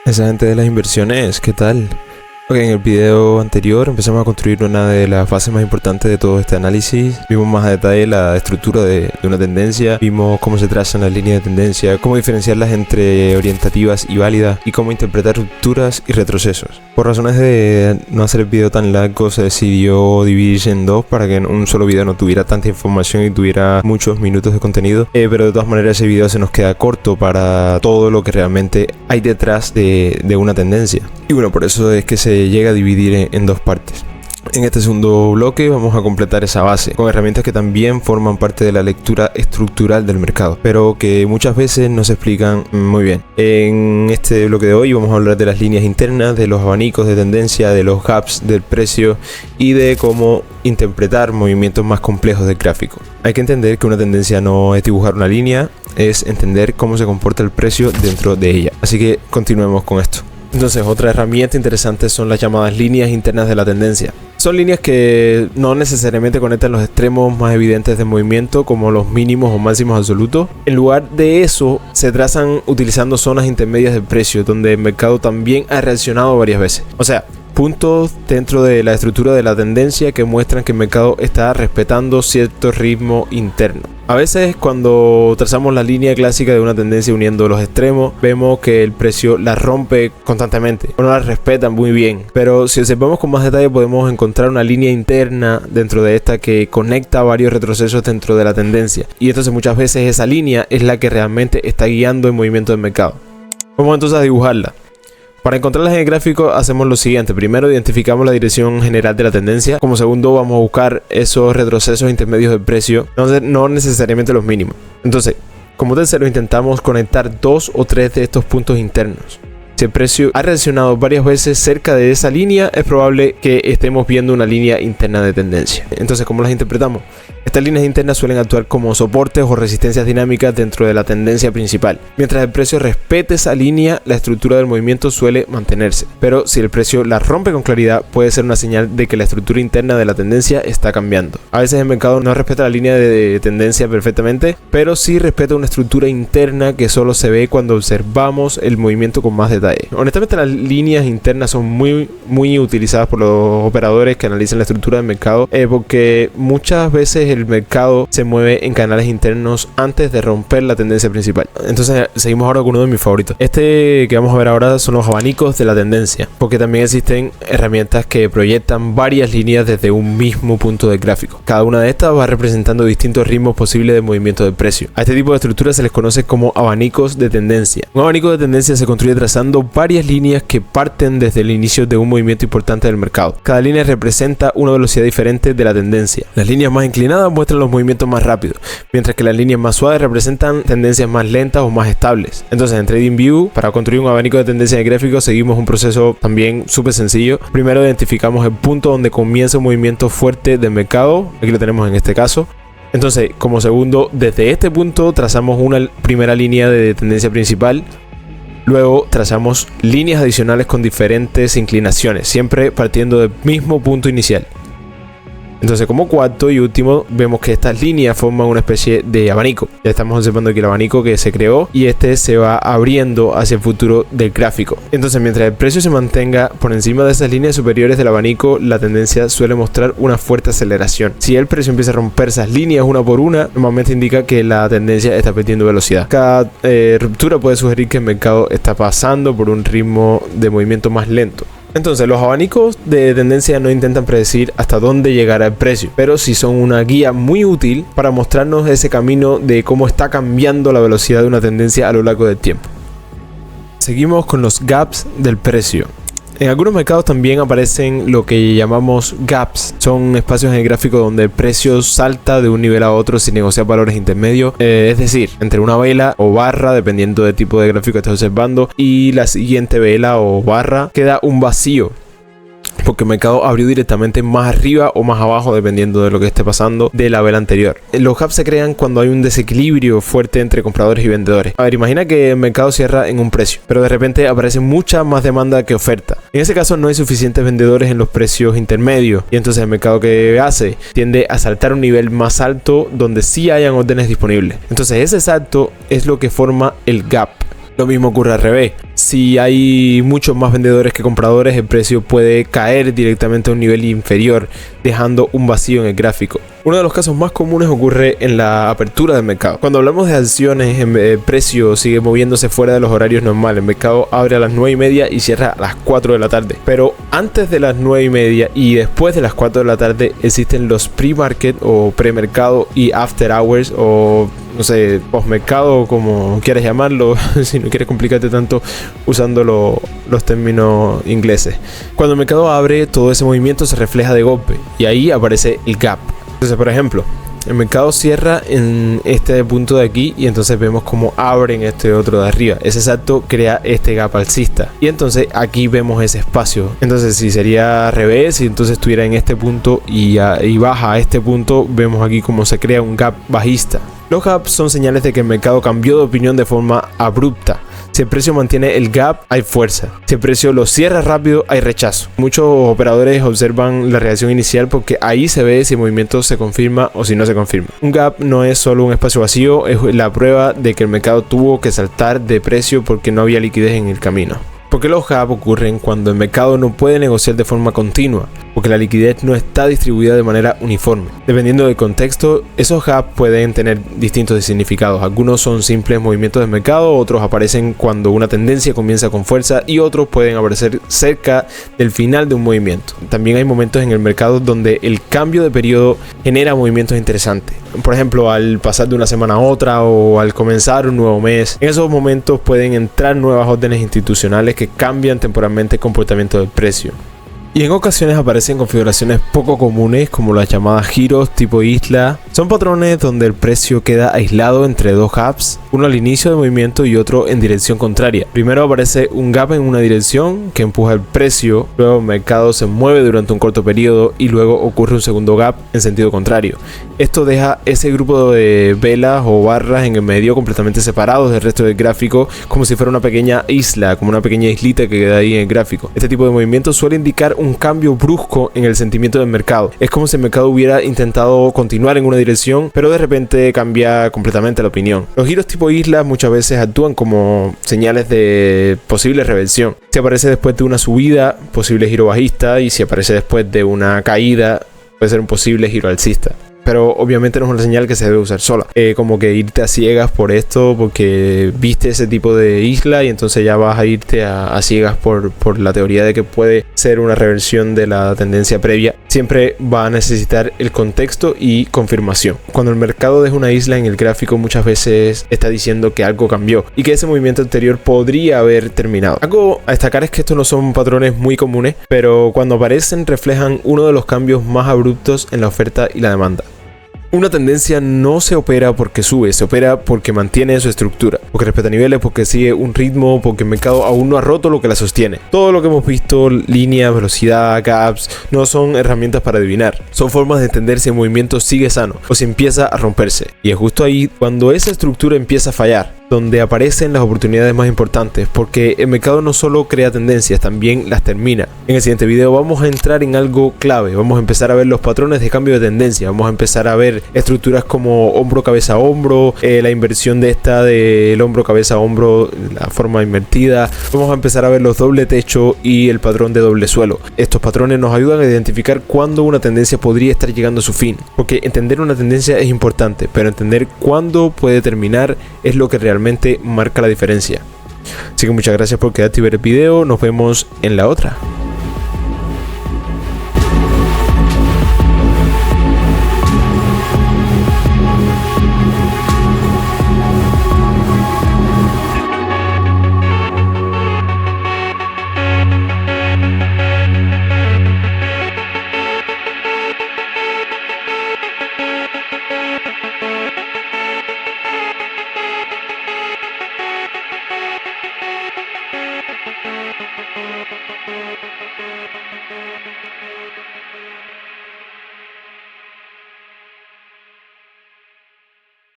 Esa gente de las inversiones, ¿qué tal? Ok, en el video anterior empezamos a construir una de las fases más importantes de todo este análisis. Vimos más a detalle la estructura de una tendencia, vimos cómo se trazan las líneas de tendencia, cómo diferenciarlas entre orientativas y válidas y cómo interpretar rupturas y retrocesos. Por razones de no hacer el video tan largo, se decidió dividirse en dos para que en un solo video no tuviera tanta información y tuviera muchos minutos de contenido, pero de todas maneras ese video se nos queda corto para todo lo que realmente hay detrás de una tendencia. Y bueno, por eso es que se llega a dividir en dos partes. En este segundo bloque vamos a completar esa base con herramientas que también forman parte de la lectura estructural del mercado, pero que muchas veces no se explican muy bien. En este bloque de hoy vamos a hablar de las líneas internas, de los abanicos de tendencia, de los gaps del precio y de cómo interpretar movimientos más complejos del gráfico. Hay que entender que una tendencia no es dibujar una línea, es entender cómo se comporta el precio dentro de ella. Así que continuemos con esto. Entonces, otra herramienta interesante son las llamadas líneas internas de la tendencia. Son líneas que no necesariamente conectan los extremos más evidentes del movimiento, como los mínimos o máximos absolutos. En lugar de eso, se trazan utilizando zonas intermedias del precio, donde el mercado también ha reaccionado varias veces. O sea, puntos dentro de la estructura de la tendencia que muestran que el mercado está respetando cierto ritmo interno. A veces cuando trazamos la línea clásica de una tendencia uniendo los extremos, vemos que el precio la rompe constantemente o no la respeta muy bien. Pero si observamos con más detalle podemos encontrar una línea interna dentro de esta que conecta varios retrocesos dentro de la tendencia. Y entonces muchas veces esa línea es la que realmente está guiando el movimiento del mercado. Vamos entonces a dibujarla. Para encontrarlas en el gráfico hacemos lo siguiente. Primero identificamos la dirección general de la tendencia. Como segundo vamos a buscar esos retrocesos intermedios del precio, no necesariamente los mínimos. Entonces, como tercero intentamos conectar 2 o 3 de estos puntos internos. Si el precio ha reaccionado varias veces cerca de esa línea, es probable que estemos viendo una línea interna de tendencia. Entonces, ¿cómo las interpretamos? Estas líneas internas suelen actuar como soportes o resistencias dinámicas dentro de la tendencia principal. Mientras el precio respete esa línea, la estructura del movimiento suele mantenerse. Pero si el precio la rompe con claridad, puede ser una señal de que la estructura interna de la tendencia está cambiando. A veces el mercado no respeta la línea de tendencia perfectamente, pero sí respeta una estructura interna que solo se ve cuando observamos el movimiento con más detalle. Honestamente, las líneas internas son muy utilizadas por los operadores que analizan la estructura del mercado, porque muchas veces el mercado se mueve en canales internos antes de romper la tendencia principal. Entonces seguimos ahora con uno de mis favoritos. Este que vamos a ver ahora son los abanicos de la tendencia, porque también existen herramientas que proyectan varias líneas desde un mismo punto del gráfico. Cada una de estas va representando distintos ritmos posibles de movimiento del precio. A este tipo de estructuras se les conoce como abanicos de tendencia. Un abanico de tendencia se construye trazando varias líneas que parten desde el inicio de un movimiento importante del mercado. Cada línea representa una velocidad diferente de la tendencia. Las líneas más inclinadas muestran los movimientos más rápidos, mientras que las líneas más suaves representan tendencias más lentas o más estables. Entonces en TradingView, para construir un abanico de tendencia de gráfico, seguimos un proceso también súper sencillo. Primero identificamos el punto donde comienza un movimiento fuerte del mercado. Aquí lo tenemos en este caso. Entonces, como segundo, desde este punto trazamos una primera línea de tendencia principal. Luego trazamos líneas adicionales con diferentes inclinaciones, siempre partiendo del mismo punto inicial. Entonces, como cuarto y último, vemos que estas líneas forman una especie de abanico. Ya estamos observando aquí el abanico que se creó y este se va abriendo hacia el futuro del gráfico. Entonces, mientras el precio se mantenga por encima de esas líneas superiores del abanico, la tendencia suele mostrar una fuerte aceleración. Si el precio empieza a romper esas líneas una por una, normalmente indica que la tendencia está perdiendo velocidad. Cada ruptura puede sugerir que el mercado está pasando por un ritmo de movimiento más lento. Entonces, los abanicos de tendencia no intentan predecir hasta dónde llegará el precio, pero sí son una guía muy útil para mostrarnos ese camino de cómo está cambiando la velocidad de una tendencia a lo largo del tiempo. Seguimos con los gaps del precio. En algunos mercados también aparecen lo que llamamos gaps. Son espacios en el gráfico donde el precio salta de un nivel a otro sin negociar valores intermedios. Es decir, entre una vela o barra, dependiendo del tipo de gráfico que estés observando, y la siguiente vela o barra, queda un vacío. Porque el mercado abrió directamente más arriba o más abajo dependiendo de lo que esté pasando de la vela anterior. Los gaps se crean cuando hay un desequilibrio fuerte entre compradores y vendedores. A ver, imagina que el mercado cierra en un precio, pero de repente aparece mucha más demanda que oferta. En ese caso no hay suficientes vendedores en los precios intermedios y entonces el mercado que hace tiende a saltar a un nivel más alto donde sí hayan órdenes disponibles. Entonces ese salto es lo que forma el gap. Lo mismo ocurre al revés. Si hay muchos más vendedores que compradores, el precio puede caer directamente a un nivel inferior, dejando un vacío en el gráfico. Uno de los casos más comunes ocurre en la apertura del mercado. Cuando hablamos de acciones, el precio sigue moviéndose fuera de los horarios normales. El mercado abre a las 9:30 y cierra a las 4 de la tarde. Pero antes de las 9:30 y después de las 4 de la tarde existen los pre-market o premercado y after hours o no sé, postmercado, como quieras llamarlo, si no quieres complicarte tanto usando los términos ingleses. Cuando el mercado abre, todo ese movimiento se refleja de golpe y ahí aparece el gap. Entonces, por ejemplo, el mercado cierra en este punto de aquí y entonces vemos cómo abre en este otro de arriba. Ese salto crea este gap alcista y entonces aquí vemos ese espacio. Entonces si sería al revés, si entonces estuviera en este punto y baja a este punto, vemos aquí cómo se crea un gap bajista. Los gaps son señales de que el mercado cambió de opinión de forma abrupta. Si el precio mantiene el gap, hay fuerza. Si el precio lo cierra rápido, hay rechazo. Muchos operadores observan la reacción inicial porque ahí se ve si el movimiento se confirma o si no se confirma. Un gap no es solo un espacio vacío, es la prueba de que el mercado tuvo que saltar de precio porque no había liquidez en el camino. ¿Por qué los gaps ocurren cuando el mercado no puede negociar de forma continua? Porque la liquidez no está distribuida de manera uniforme. Dependiendo del contexto, esos gaps pueden tener distintos significados. Algunos son simples movimientos del mercado, otros aparecen cuando una tendencia comienza con fuerza y otros pueden aparecer cerca del final de un movimiento. También hay momentos en el mercado donde el cambio de periodo genera movimientos interesantes. Por ejemplo, al pasar de una semana a otra o al comenzar un nuevo mes. En esos momentos pueden entrar nuevas órdenes institucionales que cambian temporalmente el comportamiento del precio. Y en ocasiones aparecen configuraciones poco comunes como las llamadas giros tipo isla. Son patrones donde el precio queda aislado entre dos gaps, uno al inicio del movimiento y otro en dirección contraria. Primero aparece un gap en una dirección que empuja el precio, luego el mercado se mueve durante un corto periodo y luego ocurre un segundo gap en sentido contrario. Esto deja ese grupo de velas o barras en el medio completamente separados del resto del gráfico, como si fuera una pequeña isla, como una pequeña islita que queda ahí en el gráfico. Este tipo de movimiento suele indicar un cambio brusco en el sentimiento del mercado. Es como si el mercado hubiera intentado continuar en una dirección, pero de repente cambia completamente la opinión. Los giros tipo islas muchas veces actúan como señales de posible reversión. Si aparece después de una subida, posible giro bajista, y si aparece después de una caída, puede ser un posible giro alcista. Pero obviamente no es una señal que se debe usar sola. Como que irte a ciegas por esto, porque viste ese tipo de isla y entonces ya vas a irte a ciegas por la teoría de que puede ser una reversión de la tendencia previa. Siempre va a necesitar el contexto y confirmación. Cuando el mercado deja una isla en el gráfico, muchas veces está diciendo que algo cambió y que ese movimiento anterior podría haber terminado. Algo a destacar es que estos no son patrones muy comunes, pero cuando aparecen reflejan uno de los cambios más abruptos en la oferta y la demanda. Una tendencia no se opera porque sube, se opera porque mantiene su estructura, porque respeta niveles, porque sigue un ritmo, porque el mercado aún no ha roto lo que la sostiene. Todo lo que hemos visto, líneas, velocidad, gaps, no son herramientas para adivinar. Son formas de entender si el movimiento sigue sano o si empieza a romperse. Y es justo ahí cuando esa estructura empieza a fallar, donde aparecen las oportunidades más importantes, porque el mercado no solo crea tendencias, también las termina. En el siguiente video vamos a entrar en algo clave, vamos a empezar a ver los patrones de cambio de tendencia, vamos a empezar a ver estructuras como hombro, cabeza, hombro, la inversión de esta del hombro, cabeza, hombro, la forma invertida. Vamos a empezar a ver los doble techo y el patrón de doble suelo. Estos patrones nos ayudan a identificar cuándo una tendencia podría estar llegando a su fin, porque entender una tendencia es importante, pero entender cuándo puede terminar es lo que realmente marca la diferencia. Así que muchas gracias por quedarte y ver el video, nos vemos en la otra.